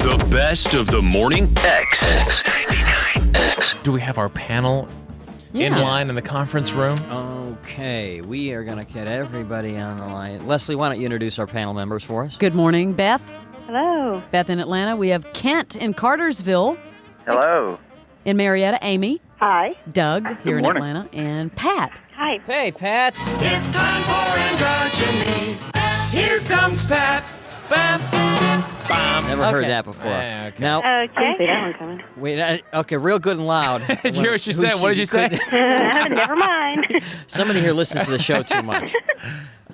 The best of the morning X99X. Do we have our panel in line in the conference room? Okay, we are going to get everybody on the line. Leslie, why don't you introduce our panel members for us? Good morning, Beth. Hello. Beth in Atlanta. We have Kent in Cartersville. Hello. In Marietta, Amy. Hi. Doug here in morning. Atlanta. And Pat. Hi. Hey, Pat. It's time for androgyny. Here comes Pat. Bam. Bam. Never heard Okay. that before. Yeah, okay. Now, I didn't see that one coming. wait, okay, real good and loud. Did you hear what she said? What did you say? Never mind. Somebody here listens to the show too much.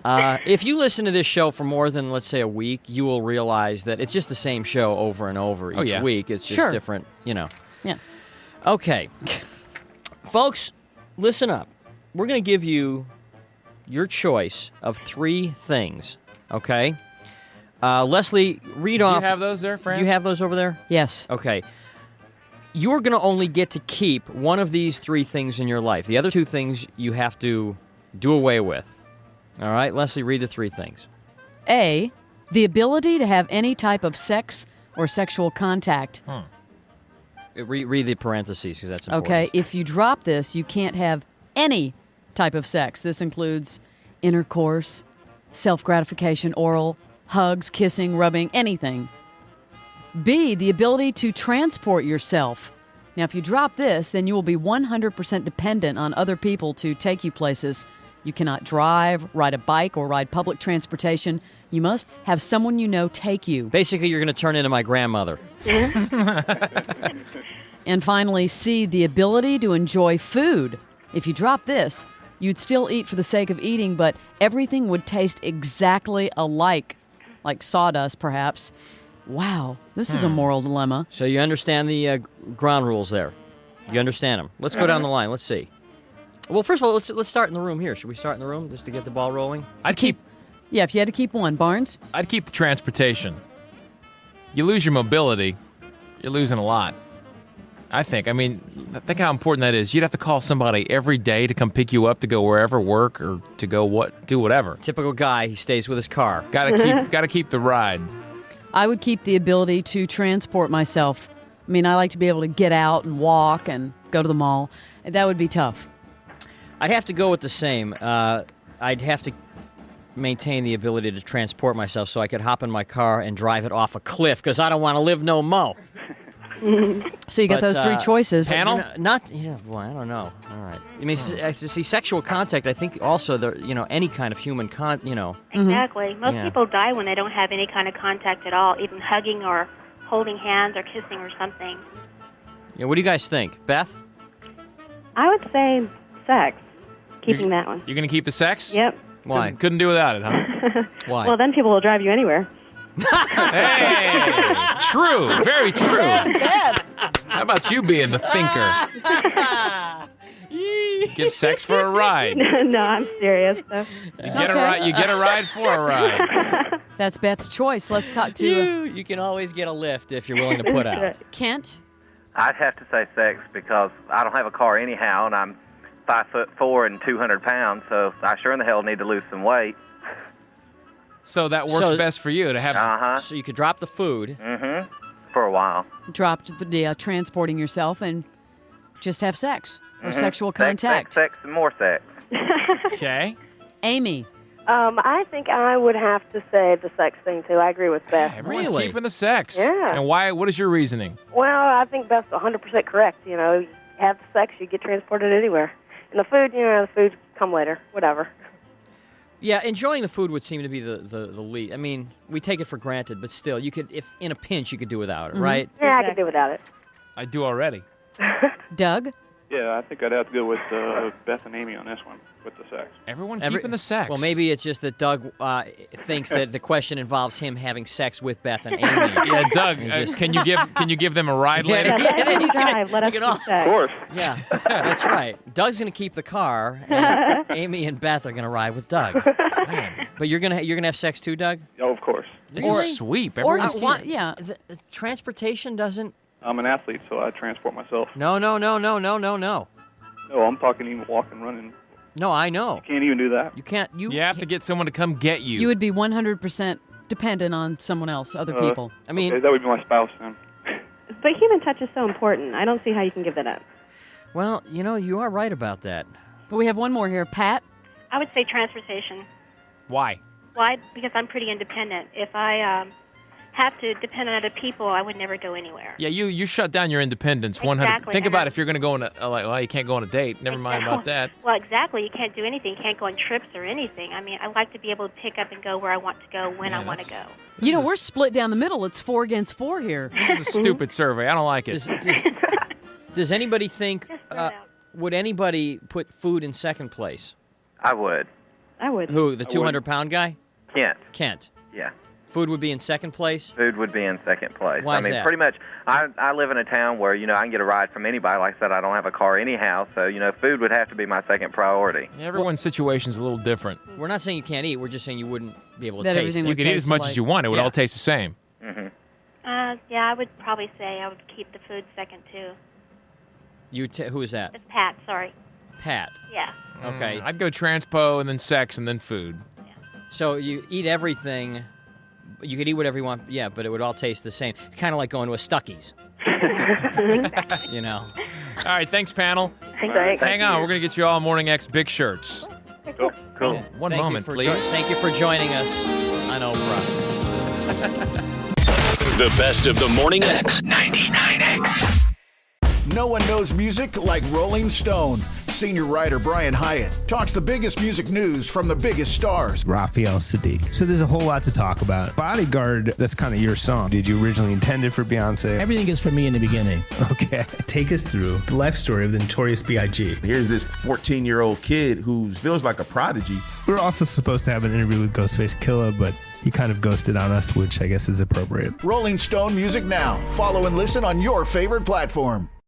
If you listen to this show for more than, let's say, a week, you will realize that it's just the same show over and over each yeah. week. It's just Sure. different, Yeah. Okay. Folks, listen up. We're going to give you your choice of 3 things, okay? Leslie, read Do off. you have those there, Fran? Do you have those over there? Yes. Okay. You're going to only get to keep one of these 3 things in your life. The other 2 things you have to do away with. All right? Leslie, read the 3 things. A, the ability to have any type of sex or sexual contact. Read the parentheses because that's important. Okay, if you drop this, you can't have any type of sex. This includes intercourse, self-gratification, oral, hugs, kissing, rubbing, anything. B, the ability to transport yourself. Now, if you drop this, then you will be 100% dependent on other people to take you places. You cannot drive, ride a bike, or ride public transportation. You must have someone you know take you. Basically, you're going to turn into my grandmother. And finally, C, the ability to enjoy food. If you drop this, you'd still eat for the sake of eating, but everything would taste exactly alike, like sawdust, perhaps. Wow, this is a moral dilemma. So you understand the ground rules there. You understand them. Let's go down the line. Let's see. Well, first of all, let's start in the room here. Should we start in the room just to get the ball rolling? I'd keep Yeah, if you had to keep one. Barnes? the transportation. You lose your mobility, you're losing a lot. I think. I mean, think how important that is. You'd have to call somebody every day to come pick you up to go wherever, work, or to go do whatever. Typical guy. He stays with his car. Gotta keep the ride. I would keep the ability to transport myself. I mean, I like to be able to get out and walk and go to the mall. That would be tough. I'd have to go with the same. I'd have to maintain the ability to transport myself so I could hop in my car and drive it off a cliff because I don't want to live no mo. So you got But, those 3 choices. Panel? Well, I don't know. All right. I mean, see, sexual contact, I think also, any kind of human Exactly. Most Yeah. people die when they don't have any kind of contact at all, even hugging or holding hands or kissing or something. Yeah, what do you guys think? Beth? I would say sex. Keeping that one. You're gonna keep the sex? Yep. Why? Couldn't do without it, huh? Why? Well, then people will drive you anywhere. Hey, true, very true. How about you being the thinker? Get sex for a ride. No, I'm serious. So. You get a ride for a ride. That's Beth's choice. Let's cut to you can always get a lift if you're willing to put out. Kent. I'd have to say sex because I don't have a car anyhow, and I'm 5'4" and 200 pounds, so I sure in the hell need to lose some weight. So that works best for you to have. So you could drop the food. For a while. Dropped the transporting yourself and just have sex or sexual contact. Sex, and more sex. Okay. Amy. I think I would have to say the sex thing, too. I agree with Beth. Everyone's Really? keeping the sex. Yeah. And why? What is your reasoning? Well, I think Beth's 100% correct. You know, you have the sex, you get transported anywhere. And the food, the food come later, whatever. Yeah, enjoying the food would seem to be the lead. I mean, we take it for granted, but still, you could, if in a pinch, you could do without it, right? Yeah, I could do without it. I do already. Doug. Yeah, I think I'd have to go with Beth and Amy on this one, with the sex. Everyone keeping the sex. Well, maybe it's just that Doug thinks that the question involves him having sex with Beth and Amy. Yeah, Doug, can you give them a ride later? Yeah, let us drive. Let us do Of sex. course. Yeah, that's right. Doug's going to keep the car, and Amy and Beth are going to ride with Doug. Man, But you're gonna have sex too, Doug? Oh, of course. this is sweep. Or Everyone's- yeah. The transportation doesn't. I'm an athlete, so I transport myself. No. No, I'm talking even walking, running. No, I know. Can't even do that. You can't. You have to get someone to come get you. You would be 100% dependent on someone else, other people. I mean, okay, that would be my spouse then. But human touch is so important. I don't see how you can give that up. well, you are right about that. But we have one more here. Pat? I would say transportation. Why? Why? Because I'm pretty independent. If I have to depend on other people, I would never go anywhere. Yeah, you shut down your independence 100. Exactly, Think and about if you're going to go on well, you can't go on a date. Never mind about that. Well, exactly. You can't do anything. You can't go on trips or anything. I mean, I like to be able to pick up and go where I want to go when I want to go. We're split down the middle. It's 4 against 4 here. This is a stupid survey. I don't like it. Does anybody think, Just throw it out. would anybody put food in second place? I would. I would. Who, the 200-pound guy? Kent. Yeah. Food would be in second place? Food would be in second place. Why I is mean, that? pretty much, I live in a town where, I can get a ride from anybody. Like I said, I don't have a car anyhow, so, food would have to be my second priority. Everyone's situation's a little different. We're not saying you can't eat. We're just saying you wouldn't be able to That taste everything it. You would could eat taste as much alike. as you want. It would Yeah. all taste the same. Yeah, I would probably say I would keep the food second, too. Who is that? It's Pat, sorry. Pat. Yeah. Okay. I'd go transpo and then sex and then food. So you eat everything. You could eat whatever you want, yeah, but it would all taste the same. It's kind of like going to a Stuckey's. All right, thanks, panel. Thanks. Hang on, we're going to get you all Morning X big shirts. Cool. Yeah. One Thank you moment, for please. Thank you for joining us on Oprah. The best of the Morning X. 99X. No one knows music like Rolling Stone. Senior writer Brian Hyatt talks the biggest music news from the biggest stars. Raphael Sadiq. So there's a whole lot to talk about. Bodyguard, that's kind of your song. Did you originally intend it for Beyonce? Everything is for me in the beginning. Okay. Take us through the life story of the Notorious B.I.G. Here's this 14-year-old kid who feels like a prodigy. We were also supposed to have an interview with Ghostface Killah, but he kind of ghosted on us, which I guess is appropriate. Rolling Stone Music Now. Follow and listen on your favorite platform.